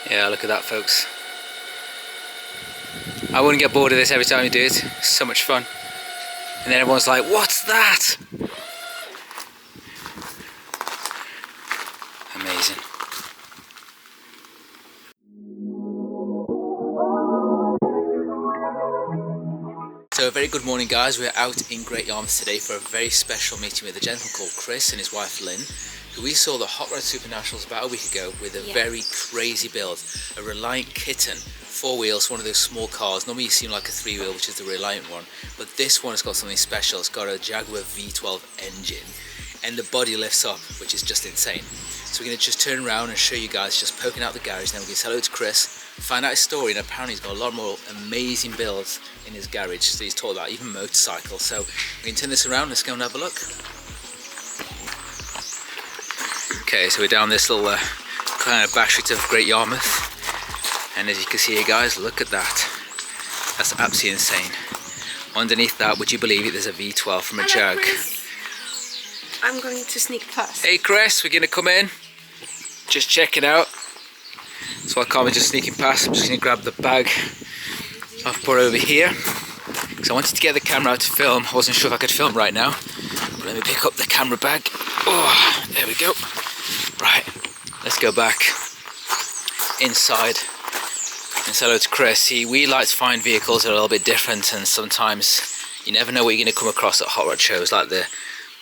Yeah, look at that, folks. I wouldn't get bored of this every time you do it. It's so much fun. And then everyone's like, what's that? Amazing. So a very good morning, guys. We're out in Great Yarmouth today for a very special meeting with a gentleman called Chris and his wife Lynn, who we saw the Hot Rod Supernationals about a week ago with a very crazy build, a Reliant Kitten, 4 wheels, one of those small cars. Normally you see like a 3-wheel, which is the Reliant one, but this one has got something special. It's got a Jaguar V12 engine and the body lifts up, which is just insane. So we're going to just turn around and show you guys just poking out the garage, then we're going to say hello to Chris, find out his story, and apparently he's got a lot more amazing builds in his garage that he's talked about, even motorcycles. So we can turn this around, let's go and have a look. Okay, so we're down this little kind of back street of Great Yarmouth, and as you can see here, guys, look at that. That's absolutely insane. Underneath that, would you believe it, there's a V12 from a Jag. Chris. I'm going to sneak past. Hey Chris, we're going to come in, just check it out. So I can't be just sneaking past. I'm just going to grab the bag I've put over here, because I wanted to get the camera out to film. I wasn't sure if I could film right now, but let me pick up the camera bag. Oh, there we go. Right, let's go back inside and say hello to Chris. See, we like to find vehicles that are a little bit different, and sometimes you never know what you're going to come across at hot rod shows like the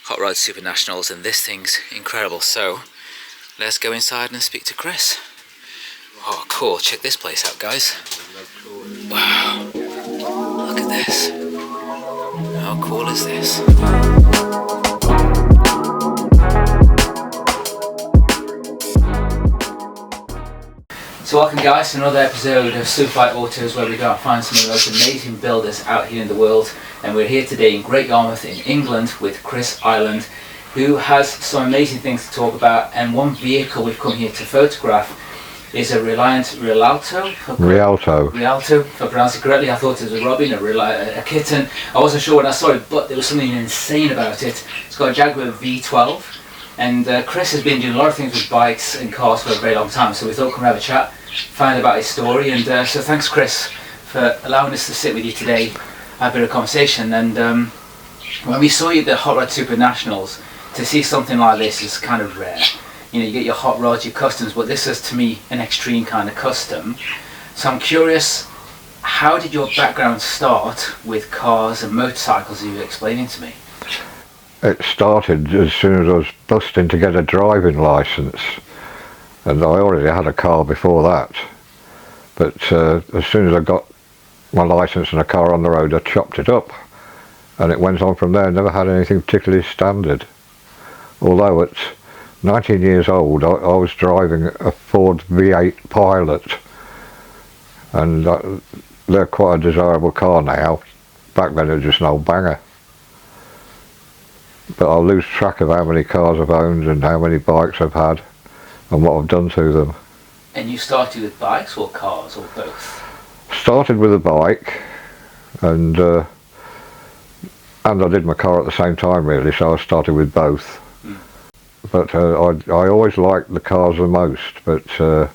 Hot Rod Supernationals, and this thing's incredible. So let's go inside and speak to Chris. Oh cool, check this place out, guys. Wow, look at this. How cool is this? So welcome, guys, to another episode of Superfly Autos, where we go and find some of the most amazing builders out here in the world. And we're here today in Great Yarmouth in England with Chris Island, who has some amazing things to talk about. And one vehicle we've come here to photograph is a Reliant Rialto. Rialto, if I pronounce it correctly. I thought it was a robin, a kitten. I wasn't sure when I saw it, but there was something insane about it. It's got a Jaguar V12. And Chris has been doing a lot of things with bikes and cars for a very long time, so we thought come have a chat, find out about his story. And so thanks, Chris, for allowing us to sit with you today, have a bit of conversation. And when we saw you at the Hot Rod Supernationals, to see something like this is kind of rare. You know, you get your hot rods, your customs, but this is to me an extreme kind of custom. So I'm curious, how did your background start with cars and motorcycles, you were explaining to me? It started as soon as I was busting to get a driving licence, and I already had a car before that, but as soon as I got my licence and a car on the road, I chopped it up, and it went on from there. Never had anything particularly standard, although at 19 years old I was driving a Ford V8 Pilot, and they're quite a desirable car now. Back then it was just an old banger. But I'll lose track of how many cars I've owned and how many bikes I've had and what I've done to them. And you started with bikes or cars or both? Started with a bike, and I did my car at the same time really, so I started with both. But I always liked the cars the most, but the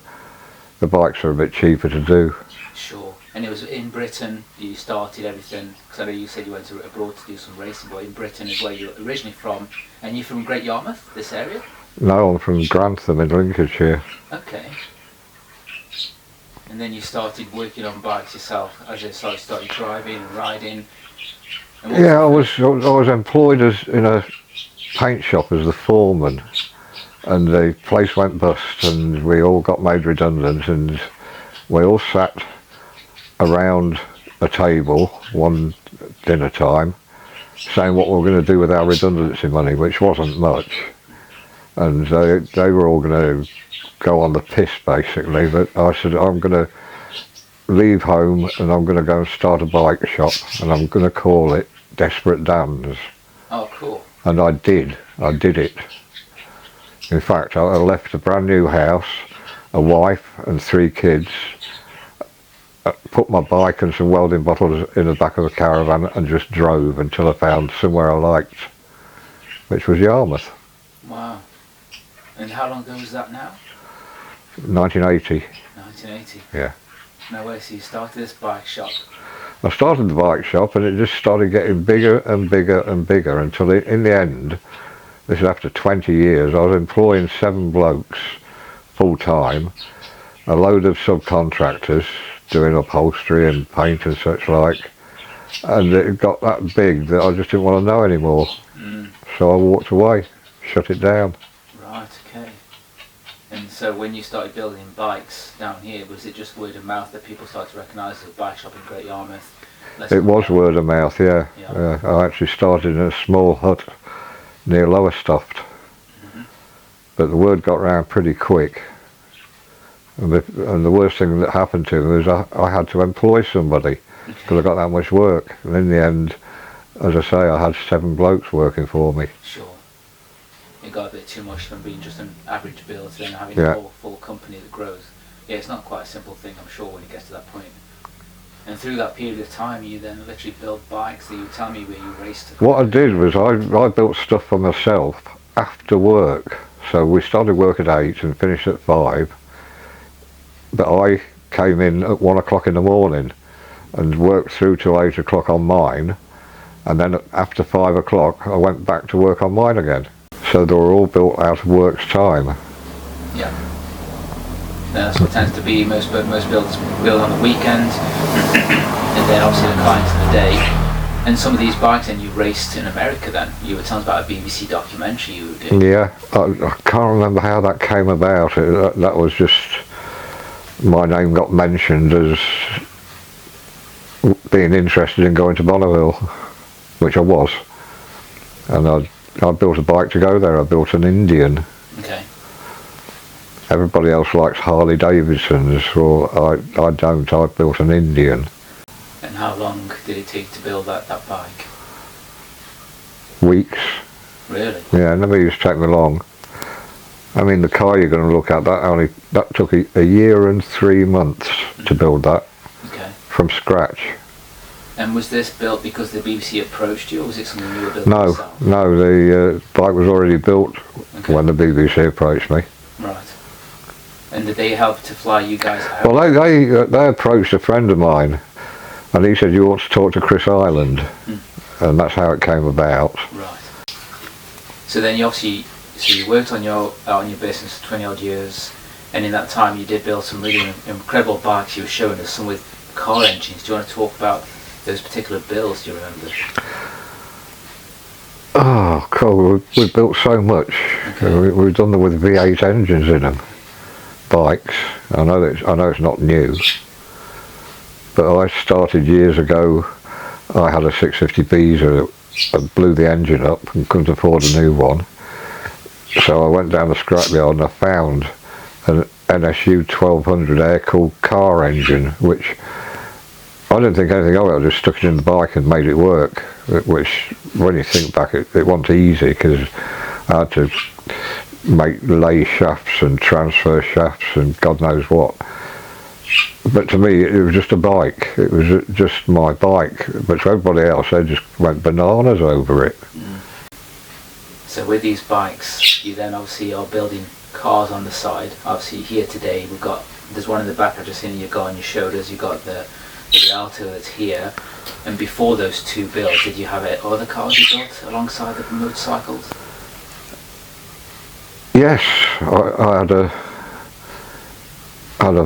bikes are a bit cheaper to do. Sure. And it was in Britain you started everything, because I know you said you went abroad to do some racing, but in Britain is where you're originally from. And you're from Great Yarmouth, this area? No, I'm from Grantham in Lincolnshire. Okay. And then you started working on bikes yourself, as you started driving and riding. And yeah, I was employed in a paint shop as the foreman, and the place went bust, and we all got made redundant, and we all sat around a table one dinner time saying what we were going to do with our redundancy money, which wasn't much, and they were all going to go on the piss basically. But I said, I'm going to leave home and I'm going to go and start a bike shop, and I'm going to call it Desperate Dan's. Oh, cool. And I did it. In fact, I left a brand new house, a wife and 3 kids, put my bike and some welding bottles in the back of a caravan and just drove until I found somewhere I liked, which was Yarmouth. Wow. And how long ago was that now? 1980. 1980. Yeah. No way. So you started this bike shop. I started the bike shop and it just started getting bigger and bigger and bigger until in the end, this is after 20 years, I was employing 7 blokes full time, a load of subcontractors doing upholstery and paint and such like, and it got that big that I just didn't want to know anymore. So I walked away, shut it down. Right, okay. And so when you started building bikes down here, was it just word of mouth that people started to recognise as a bike shop in Great Yarmouth? It was word of mouth, yeah. I actually started in a small hut near Lowestoft, but the word got round pretty quick. And the worst thing that happened to me was I had to employ somebody because I got that much work. And in the end, as I say, I had 7 blokes working for me. Sure. It got a bit too much from being just an average build to then having Yeah. a full company that grows. Yeah, it's not quite a simple thing, I'm sure, when it gets to that point. And through that period of time, you then literally built bikes that you tell me where you raced. What I did was I built stuff for myself after work. So we started work at 8 and finished at 5. But I came in at 1 o'clock in the morning and worked through till 8 o'clock on mine. And then after 5 o'clock, I went back to work on mine again. So they were all built out of work's time. Yeah. That's what tends to be, most builders build on the weekend, and then obviously the clients in the day. And some of these bikes then you raced in America then. You were telling us about a BBC documentary you were doing. Yeah, I can't remember how that came about. That was just, my name got mentioned as being interested in going to Bonneville, which I was. And I built a bike to go there. I built an Indian. Okay. Everybody else likes Harley Davidsons, well I don't. I built an Indian. And how long did it take to build that bike? Weeks. Really? Yeah, it never used to take me long. I mean, the car you're going to look at, that took a year and 3 months to build that. Okay. From scratch. And was this built because the BBC approached you, or was it something you were building yourself? No, the bike was already built when the BBC approached me. Right. And did they help to fly you guys out? Well, they approached a friend of mine, and he said, you ought to talk to Chris Island. And that's how it came about. Right. So then you obviously, you worked on your business for 20 odd years, and in that time you did build some really incredible bikes. You were showing us some with car engines. Do you want to talk about those particular builds, do you remember? Oh, cool. We've built so much. Okay. We've done them with V8 engines in them. Bikes. I know it's not new, but I started years ago. I had a 650 Beza that blew the engine up and couldn't afford a new one. So I went down the scrapyard and I found an NSU 1200 air-cooled car engine, which I didn't think anything of it. I just stuck it in the bike and made it work, which when you think back it wasn't easy because I had to make lay shafts and transfer shafts and God knows what. But to me it was just a bike. It was just my bike, but to everybody else they just went bananas over it. So with these bikes you then obviously are building cars on the side. Obviously here today there's one in the back I've just seen you got on your shoulders. You've got the Rialto that's here, and before those two builds did you have other cars you built alongside the motorcycles? Yes, I had a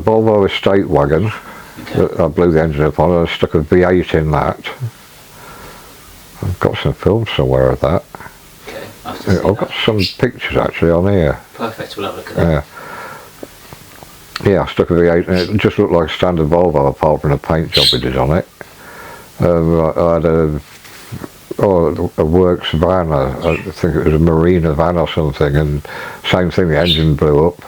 Volvo estate wagon that I blew the engine up on, and I stuck a V8 in that. I've got some film somewhere of that. Okay, I've got some pictures actually on here. Perfect, we'll have a look at that. Yeah, I stuck a V8 and it just looked like a standard Volvo apart from the paint job we did on it. I had a works van, I think it was a Marina van or something, and same thing, the engine blew up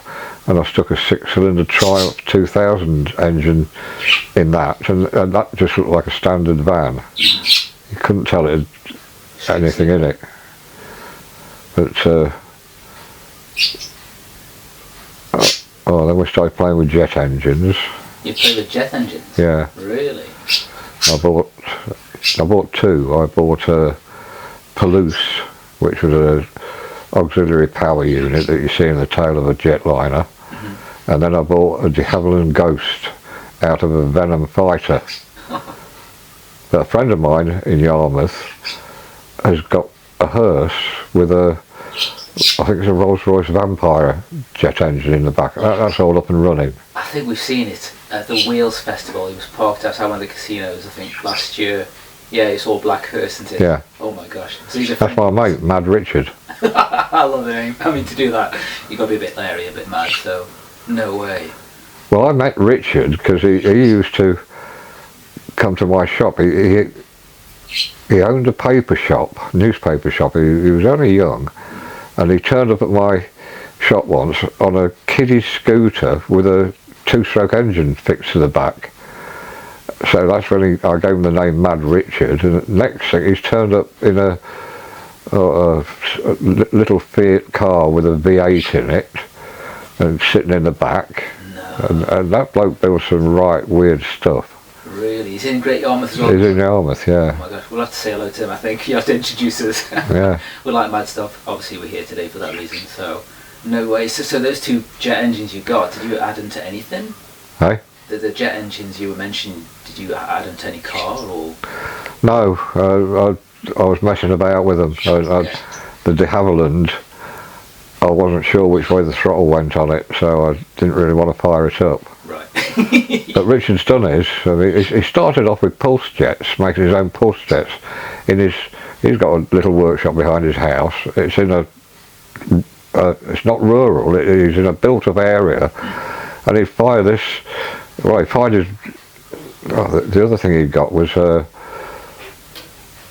and I stuck a 6-cylinder Triumph 2000 engine in that, and that just looked like a standard van. You couldn't tell it had anything in it. But then we started playing with jet engines. You play with jet engines? Yeah. Really? I bought two. I bought a Palouse, which was a auxiliary power unit that you see in the tail of a jetliner, and then I bought a de Havilland Ghost out of a Venom fighter. But a friend of mine in Yarmouth has got a hearse with a, I think it's a Rolls-Royce Vampire jet engine in the back. That's all up and running. I think we've seen it at the Wheels Festival. It was parked outside one of the casinos, I think, last year. Yeah, it's all black hearse, isn't it? Yeah. Oh my gosh. So that's my mate, Mad Richard. I love the name. I mean, to do that, you've got to be a bit leery, a bit mad, so no way. Well, I met Richard because he used to come to my shop. He owned a paper shop, newspaper shop. He was only young, and he turned up at my shop once on a kiddie scooter with a 2-stroke engine fixed to the back. So that's when I gave him the name Mad Richard, and the next thing he's turned up in a little Fiat car with a V8 in it and sitting in the back. No. And that bloke built some right weird stuff. Really? He's in Great Yarmouth as well? He's in Yarmouth, yeah. Oh my gosh, we'll have to say hello to him, I think. You have to introduce us. Yeah. We like mad stuff. Obviously we're here today for that reason, so no way. So those 2 jet engines you got, did you add them to anything? Hey? The jet engines you were mentioning, did you add them to any car or? No, I was messing about with them. Okay. The de Havilland, I wasn't sure which way the throttle went on it, so I didn't really want to fire it up. Right. But Richard's done his. I mean, he started off with pulse jets, making his own pulse jets. He's got a little workshop behind his house. It's in it's not rural. It is in a built-up area, and he'd fire this. Well, he fired his. Oh, the other thing he got was a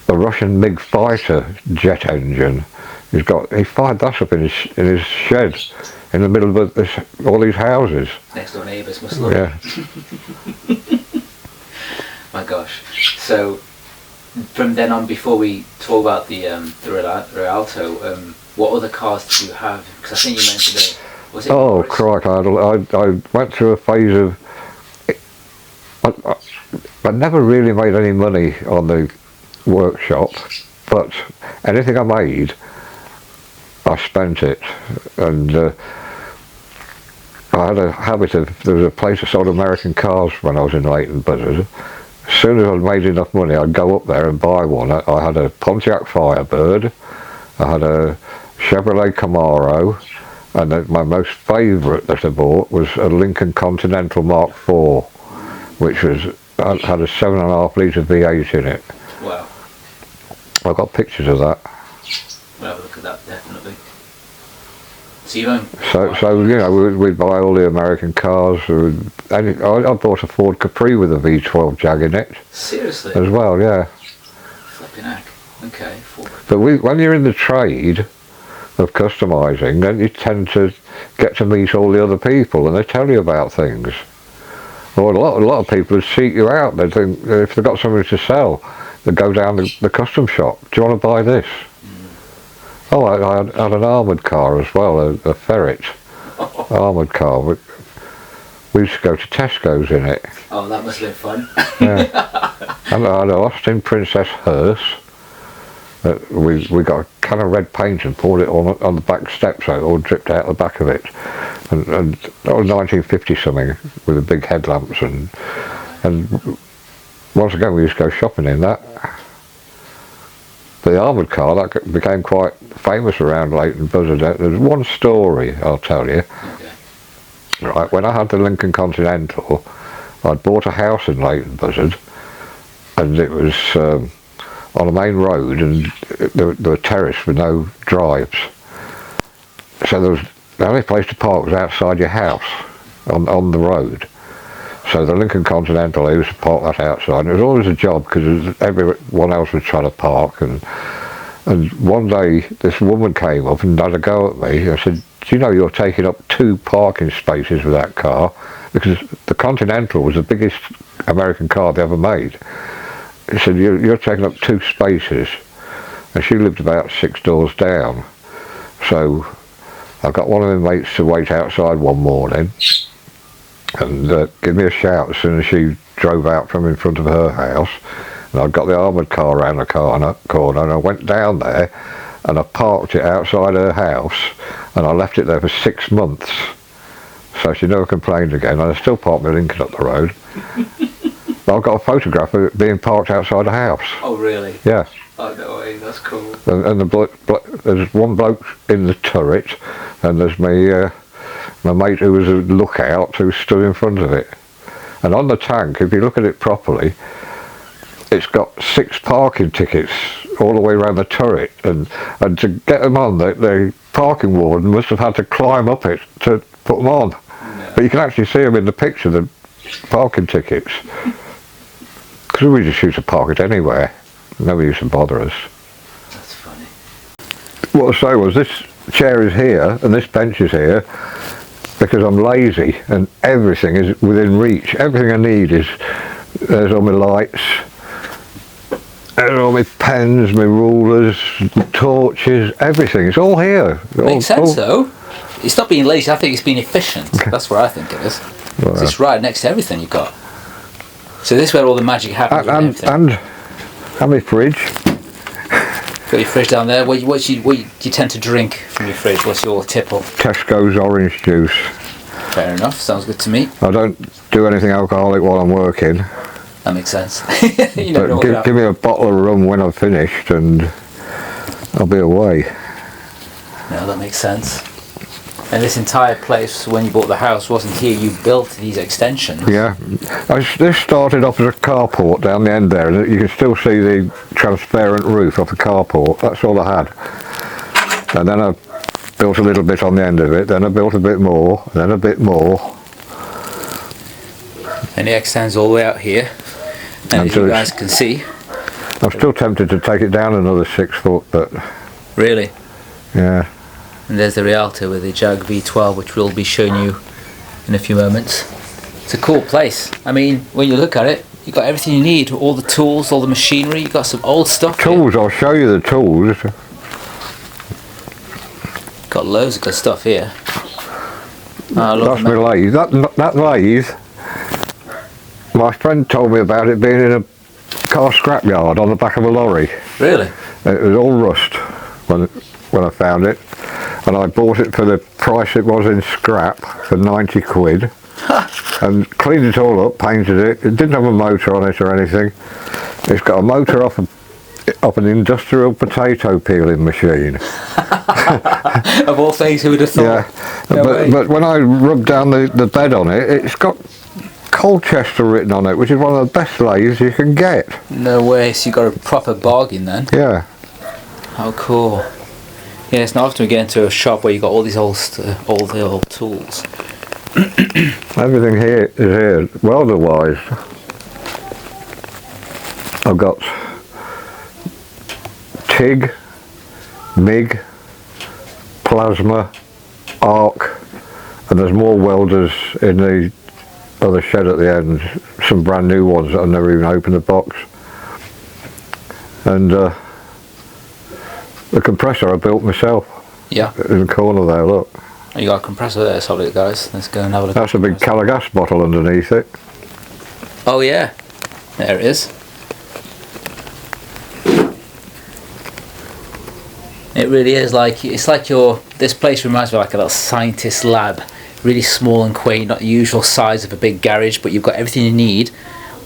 Russian MiG fighter jet engine. He fired that up in his shed in the middle of all these houses. Next door neighbours must love it. My gosh. So from then on, before we talk about the Rialto, what other cars did you have? Because I think you mentioned it. Was it? Oh, crikey! I went through a phase of. I never really made any money on the workshop, but anything I made, I spent it. And I had a habit of, there was a place that sold American cars when I was in Leighton Buzzard. As soon as I'd made enough money, I'd go up there and buy one. I had a Pontiac Firebird, I had a Chevrolet Camaro, and then my most favourite that I bought was a Lincoln Continental Mark IV, which had a 7.5 litre V8 in it. Wow. I've got pictures of that. We'll have a look at that, definitely. So you own? So you know, we'd buy all the American cars. I bought a Ford Capri with a V12 Jag in it. Seriously? As well, yeah. Flipping heck. Okay. Ford. But when you're in the trade of customising, then you tend to get to meet all the other people, and they tell you about things. Or a lot of people would seek you out. They think if they've got something to sell, they go down the custom shop. Do you want to buy this? Oh, I had an armoured car as well, a Ferret armoured car. We used to go to Tesco's in it. Oh, that must have been fun. Yeah. And I had an Austin Princess hearse. We got a can of red paint and poured it on the back steps, so it all dripped out the back of it. And that was 1950 something with the big headlamps and once again we used to go shopping in that. The armoured car, that became quite famous around Leighton Buzzard. There's one story I'll tell you. Okay. Right, when I had the Lincoln Continental, I'd bought a house in Leighton Buzzard, and it was on a main road, and there were terraces with no drives. So the only place to park was outside your house, on the road. So the Lincoln Continental, I used to park that outside, and it was always a job because everyone else was trying to park. And one day this woman came up and had a go at me. I said, "Do you know you're taking up 2 parking spaces with that car?" Because the Continental was the biggest American car they ever made. He said, "You're taking up 2 spaces," and she lived about 6 doors down. So I got one of my mates to wait outside one morning and give me a shout as soon as she drove out from in front of her house. And I got the armoured car around the corner, and I went down there and I parked it outside her house, and I left it there for 6 months. so she never complained again. And I still parked my Lincoln up the road. But I've got a photograph of it being parked outside the house. Oh, really? Yeah. Oh, no way, that's cool. And there's one bloke in the turret, and there's my mate who was a lookout who stood in front of it. And on the tank, if you look at it properly, it's got 6 parking tickets all the way around the turret, and to get them on, the parking warden must have had to climb up it to put them on. No. But you can actually see them in the picture, the parking tickets. Because we just used to park it anywhere. Nobody used to bother us. That's funny. What I say was, this chair is here and this bench is here because I'm lazy and everything is within reach. Everything I need is, there's all my lights, there's all my pens, my rulers, torches, everything. It's all here. Makes sense though. It's not being lazy, I think it's being efficient. That's what I think it is. Well, it's right next to everything you've got. So this is where all the magic happens. And my fridge. Got your fridge down there. What do you tend to drink from your fridge? What's your tipple? Tesco's orange juice. Fair enough, sounds good to me. I don't do anything alcoholic while I'm working. That makes sense. Give me a bottle of rum when I've finished and I'll be away. No, that makes sense. And this entire place, when you bought the house, wasn't here. You built these extensions. Yeah. This started off as a carport down the end there, and you can still see the transparent roof of the carport. That's all I had. And then I built a little bit on the end of it, then I built a bit more, then a bit more. And it extends all the way out here. And as you guys can see... I'm still tempted to take it down another 6 foot, but... Really? Yeah. And there's the Rialto with the Jag V12, which we'll be showing you in a few moments. It's a cool place. I mean, when you look at it, you've got everything you need. All the tools, all the machinery. You've got some old stuff Tools, here. I'll show you the tools. Got loads of good stuff here. That's my lathe. That lathe, my friend told me about it being in a car scrapyard on the back of a lorry. Really? It was all rust when I found it, and I bought it for the price it was in scrap for 90 quid and cleaned it all up, painted it. It didn't have a motor on it or anything. It's got a motor off an industrial potato peeling machine. Of all things, who would have thought? Yeah, but when I rubbed down the bed on it, it's got Colchester written on it, which is one of the best lathes you can get. No way, so you got a proper bargain then? Yeah. How cool. Yeah, it's not often we get into a shop where you got all these old tools. Everything here is here, welder-wise. I've got TIG, MIG, plasma, arc, and there's more welders in the other shed at the end, some brand new ones that I've never even opened the box. And the compressor I built myself. Yeah. In the corner there, look. You got a compressor there, solid guys. Let's go and have a look. That's a big Calagas bottle underneath it. Oh yeah, there it is. It really is like, it's like this place reminds me of like a little scientist lab. Really small and quaint, not the usual size of a big garage, but you've got everything you need.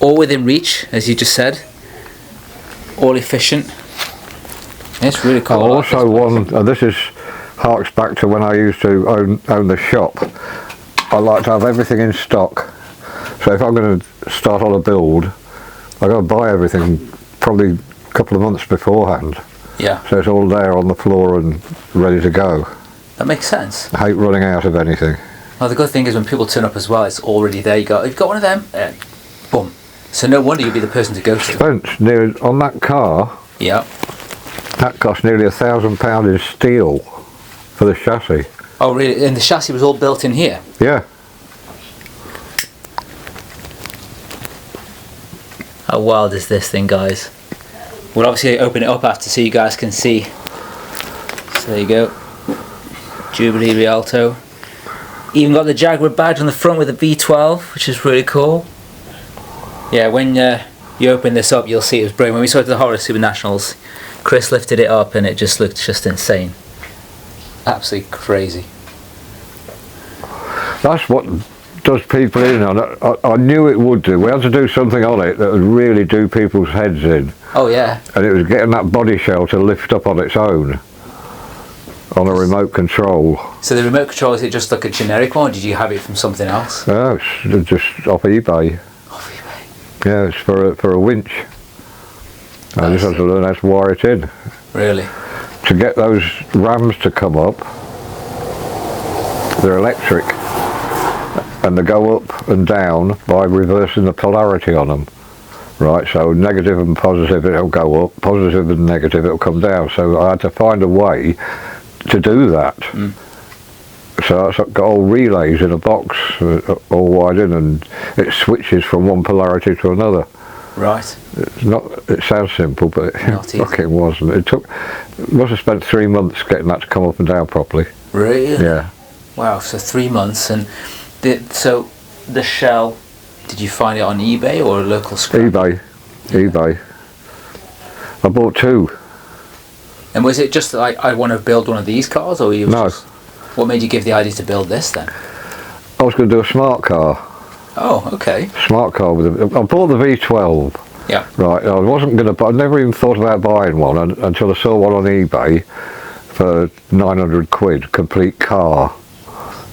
All within reach, as you just said. All efficient. It's really cool. Also this is harks back to when I used to own the shop. I like to have everything in stock. So if I'm going to start on a build, I've got to buy everything probably a couple of months beforehand. Yeah. So it's all there on the floor and ready to go. That makes sense. I hate running out of anything. Well, the good thing is when people turn up as well, it's already there. You've got one of them, boom. So no wonder you'd be the person to go to. Spent on that car. Yeah. That cost nearly £1,000 in steel for the chassis. Oh really? And the chassis was all built in here? Yeah. How wild is this thing, guys? We'll obviously open it up after so you guys can see. So there you go. Jubilee Rialto. Even got the Jaguar badge on the front with the V12, which is really cool. Yeah, when you open this up, you'll see it was brilliant. When we saw it at the Hot Rod Supernationals, Chris lifted it up and it just looked just insane. Absolutely crazy. That's what does people in. I knew it would do. We had to do something on it that would really do people's heads in. Oh yeah. And it was getting that body shell to lift up on its own, on a remote control. So the remote control, is it just like a generic one, or did you have it from something else? No, it's just off eBay. Off eBay. Yeah, it's for a winch. I just had to learn how to wire it in. Really? To get those rams to come up, they're electric, and they go up and down by reversing the polarity on them. Right, so negative and positive, it'll go up, positive and negative, it'll come down. So I had to find a way to do that. So I've got all relays in a box, all wired in, and it switches from one polarity to another. Right. It's not. It sounds simple, but it easy. fucking wasn't. Must have spent 3 months getting that to come up and down properly. Really? Yeah. Wow. So 3 months, and so the shell. Did you find it on eBay or a local scrap? eBay. I bought 2. And was it just like, I want to build one of these cars, or you? No. What made you give the idea to build this then? I was going to do a smart car. Oh, okay. Smart car I bought the V12. Yeah. Right. I wasn't going to buy. I never even thought about buying one until I saw one on eBay for 900 quid, complete car.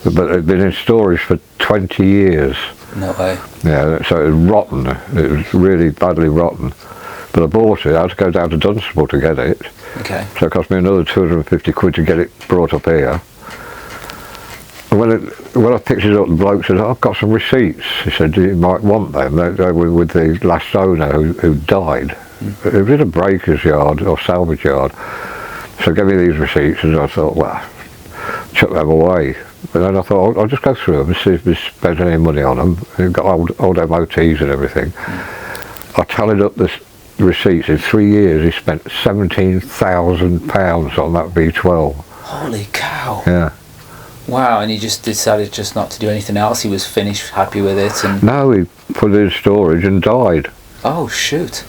But it had been in storage for 20 years. No way. Yeah, so it was rotten. It was really badly rotten. But I bought it. I had to go down to Dunstable to get it. Okay. So it cost me another 250 quid to get it brought up here. And when I picked it up, the bloke said, "I've got some receipts." He said, "You might want them." They were with the last owner who died. It was in a breaker's yard or salvage yard. So give me these receipts, and I thought, well, chuck them away. But then I thought, I'll just go through them and see if we spent any money on them. They've got old MOTs and everything. I tallied up the receipts. In 3 years, he spent £17,000 on that V12. Holy cow. Yeah. Wow, and he just decided just not to do anything else. He was finished, happy with it, and... No, he put it in storage and died. Oh, shoot.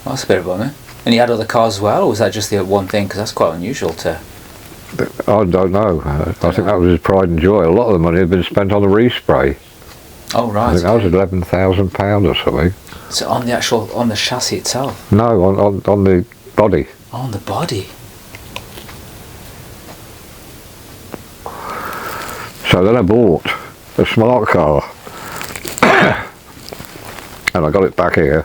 Well, that's a bit of a bummer. And he had other cars as well, or was that just the one thing? Because that's quite unusual to... I don't know. I think that was his pride and joy. A lot of the money had been spent on the respray. Oh, right. I think that was £11,000 or something. So on the chassis itself? No, on the body. On the body? So then I bought a smart car. And I got it back here.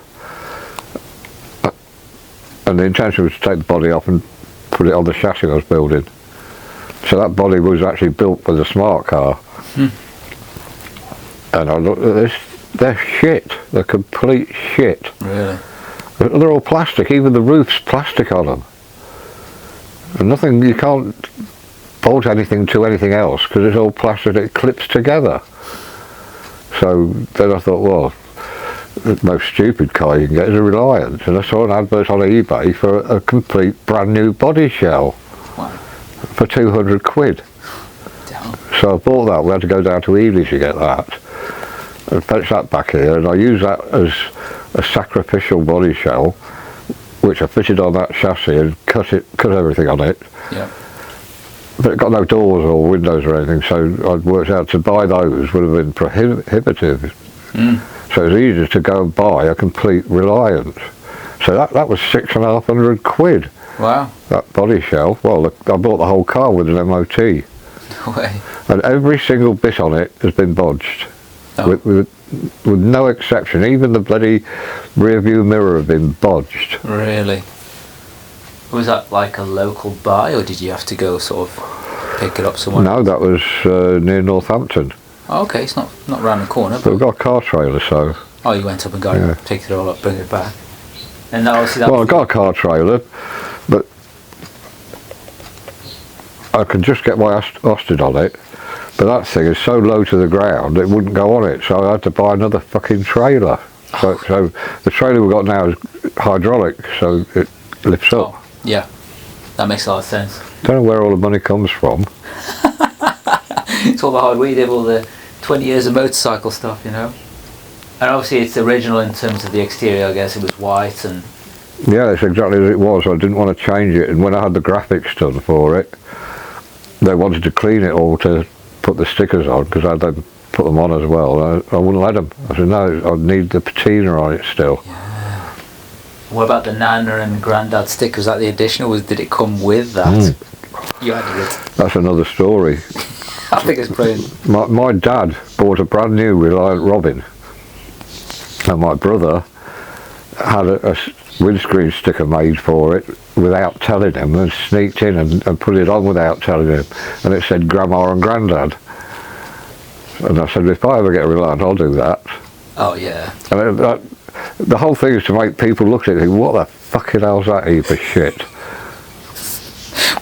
And the intention was to take the body off and put it on the chassis I was building. So that body was actually built with a smart car. And I looked at this, they're shit. They're complete shit. Really? They're all plastic, even the roof's plastic on them. And nothing, you can't bolt anything to anything else because it's all plastic, it clips together. So then I thought, well, the most stupid car you can get is a Reliant. And I saw an advert on eBay for a complete brand new body shell. Wow. For 200 quid. Damn. So I bought that. We had to go down to Ely to get that and fetch that back here, and I used that as a sacrificial body shell which I fitted on that chassis and cut everything on it. Yeah. But it got no doors or windows or anything, so I'd worked out to buy those would have been prohibitive. So it was easier to go and buy a complete Reliant. So that was 6,500 quid. Wow. That body shell. Well, I bought the whole car with an MOT. No way. And every single bit on it has been bodged. Oh. With no exception. Even the bloody rear view mirror had been bodged. Really? Was that like a local buy, or did you have to go sort of pick it up somewhere? No, that was near Northampton. Oh, okay, it's not round the corner. But we've got a car trailer, so... Oh, you went up and got Yeah. it, picked it all up, bring it back. And obviously that... Well, I got a car trailer, but I could just get my Austin on it. But that thing is so low to the ground, it wouldn't go on it, so I had to buy another fucking trailer. So the trailer we've got now is hydraulic, so it lifts up. Oh, yeah, that makes a lot of sense. Don't know where all the money comes from. It's all the hard we did, all the 20 years of motorcycle stuff, you know. And obviously it's original in terms of the exterior, I guess. It was white and... Yeah, it's exactly as it was. I didn't want to change it, and when I had the graphics done for it, they wanted to clean it all to put the stickers on, because I'd then put them on as well. I wouldn't let them. I said, no, I'd need the patina on it still. Yeah. What about the Nana and Grandad stickers? Was that the additional? Did it come with that? You added it. That's another story. I think it's brilliant. My dad bought a brand new Reliant Robin, and my brother had a windscreen sticker made for it without telling him, and sneaked in and put it on without telling him, and it said Grandma and Grandad. And I said, if I ever get a Reliant, I'll do that. Oh yeah. And the whole thing is to make people look at it and think, what the fucking hell's that heap of shit?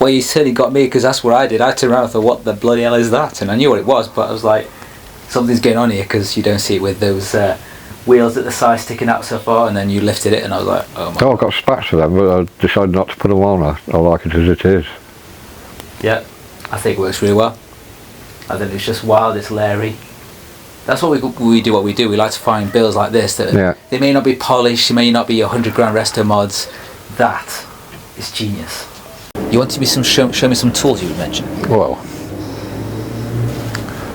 Well, you certainly got me, because that's what I did. I turned around and thought, what the bloody hell is that? And I knew what it was, but I was like, something's going on here, because you don't see it with those wheels at the side sticking out so far, and then you lifted it and I was like, oh my God. I've got spats for them, but I decided not to put them on. I like it as it is. Yeah, I think it works really well. I think it's just wild, it's Larry. That's what we do. What we do, we like to find builds like this that they may not be polished, they may not be 100 grand resto mods. That is genius. You want to show me some tools you would mention? Well,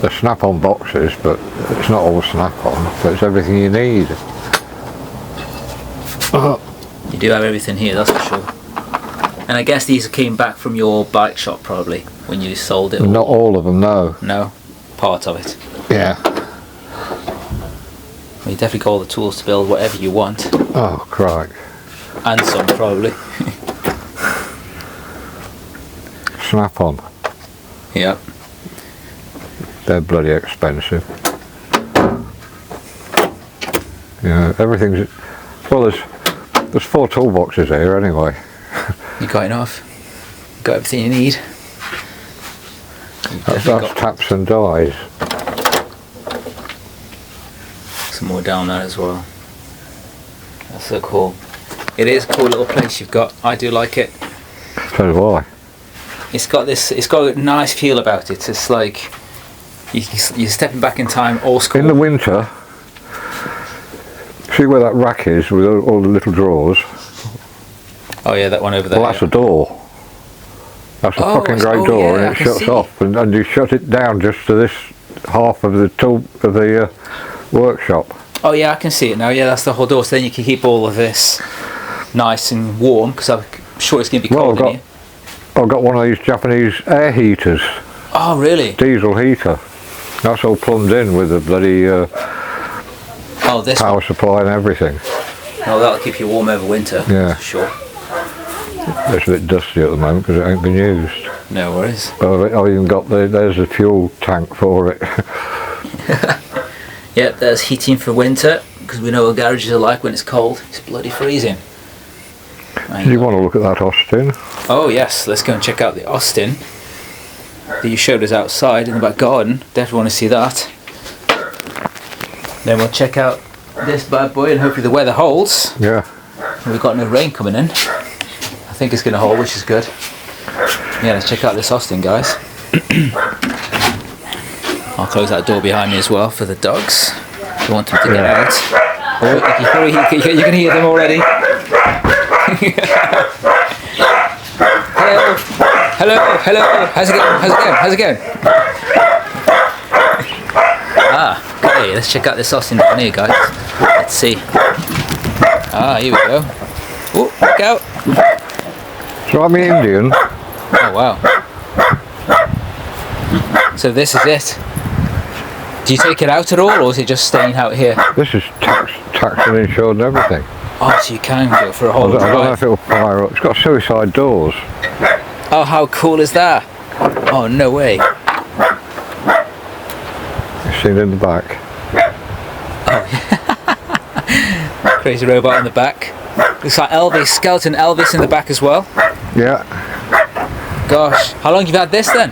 the snap-on boxes, but it's not all snap-on, but it's everything you need. You do have everything here, that's for sure. And I guess these came back from your bike shop probably when you sold it. Not all of them, no. No, part of it. Yeah. Well, you definitely got all the tools to build whatever you want. Oh, crike. And some probably. Snap-on. Yeah. They're bloody expensive. Yeah, everything's... Well, there's 4 toolboxes here anyway. You got enough. You got everything you need. That's taps and dies. Some more down there as well. That's so cool. It is a cool little place you've got. I do like it. So do I. It's got a nice feel about it. It's like you're stepping back in time, old school. In the winter, see where that rack is with all the little drawers? Oh yeah, that one over there. Well, that's a door. That's a fucking great door, and it shuts off, and you shut it down just to this half of the workshop. Oh yeah, I can see it now. Yeah, that's the whole door. So then you can keep all of this nice and warm, because I'm sure it's going to be cold in here. I've got one of these Japanese air heaters. Oh really? Diesel heater. That's all plumbed in with the bloody power supply and everything. Oh, that'll keep you warm over winter. Yeah. For sure. It's a bit dusty at the moment because it ain't been used. No worries. I've even got there's a fuel tank for it. Yep, there's heating for winter, because we know what garages are like when it's cold. It's bloody freezing. Do you want to look at that Austin? Oh yes, let's go and check out the Austin that you showed us outside in the back garden. Definitely want to see that. Then we'll check out this bad boy, and hopefully the weather holds. Yeah. We've got no rain coming in. I think it's going to hold, which is good. Yeah, let's check out this Austin, guys. I'll close that door behind me as well for the dogs. If you want them to get out. Oh, you can hear them already. Hello. How's it going? Okay, let's check out this Austin down here, guys. Let's see. Here we go. Oh, look out. So I'm Indian. Oh wow. So this is it. Do you take it out at all, or is it just staying out here? This is taxed and insured and everything. Oh, so you can go for a whole drive. I don't know if it'll fire up. It's got suicide doors. Oh, how cool is that? Oh, no way. You've seen it in the back. Oh, crazy robot in the back. Looks like Elvis, skeleton Elvis in the back as well. Yeah. Gosh, how long have you had this then?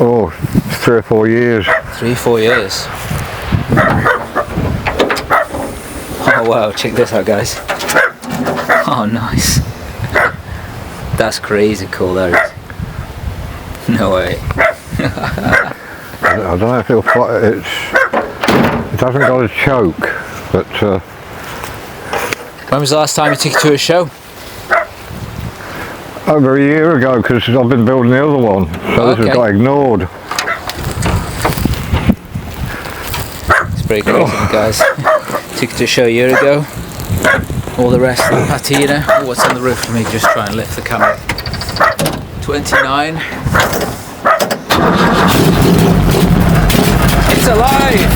Oh, 3 or 4 years. 3 or 4 years. Oh wow, check this out, guys. Oh nice. That's crazy cool, that is. No way. I don't know if it'll fire. It hasn't got a choke, but when was the last time you took it to a show? over a year ago, because I've been building the other one, so this has got ignored. Very crazy, guys. Took it to a show a year ago. All the rest of the patina. Oh, what's on the roof? Let me just try and lift the camera. 29. It's alive!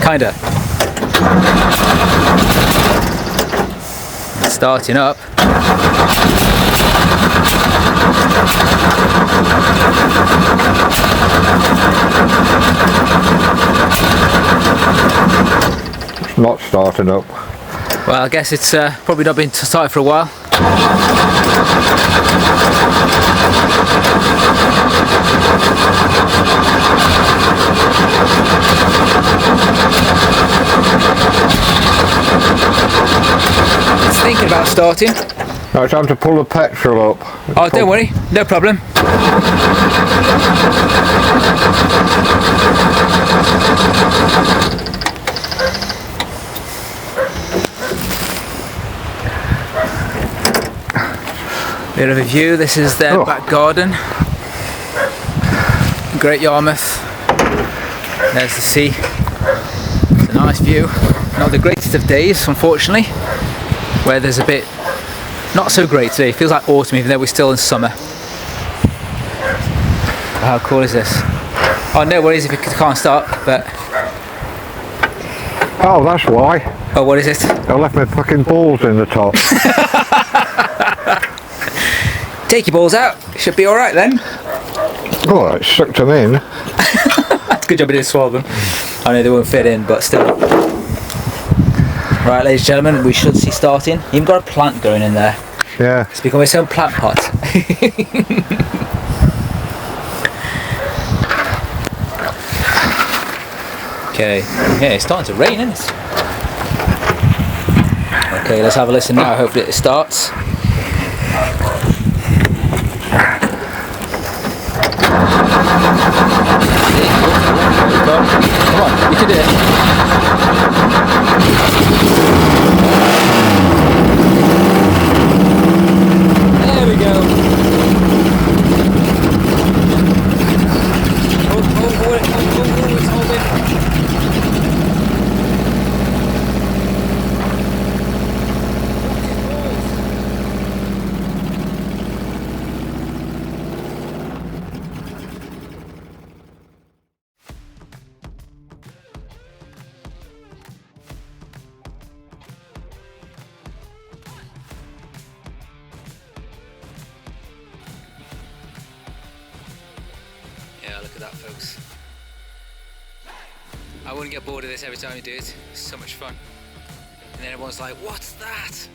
Kinda. It's starting up. It's not starting up. Well, I guess it's probably not been started for a while. It's thinking about starting. Now it's time to pull the petrol up. Oh, don't worry, no problem. Bit of a view, this is their back garden. Great Yarmouth. There's the sea. It's a nice view. Not the greatest of days, unfortunately. Weather's a bit not so great today. It feels like autumn even though we're still in summer. How cool is this? Oh, no worries if it can't start, but... Oh, that's why. Oh, what is it? I left my fucking balls in the top. Take your balls out. Should be alright then. Oh, it sucked them in. That's a good job I didn't swallow them. I know they won't fit in, but still. Right, ladies and gentlemen, we should see starting. You've got a plant going in there. Yeah. It's become its own plant pot. Okay, yeah, it's starting to rain, isn't it? Okay, let's have a listen now. Hopefully it starts. Come on, you can do it. There we go. Oh, it's holding. Yeah, look at that, folks. I wouldn't get bored of this every time you do it. It's so much fun. And then everyone's like, what's that?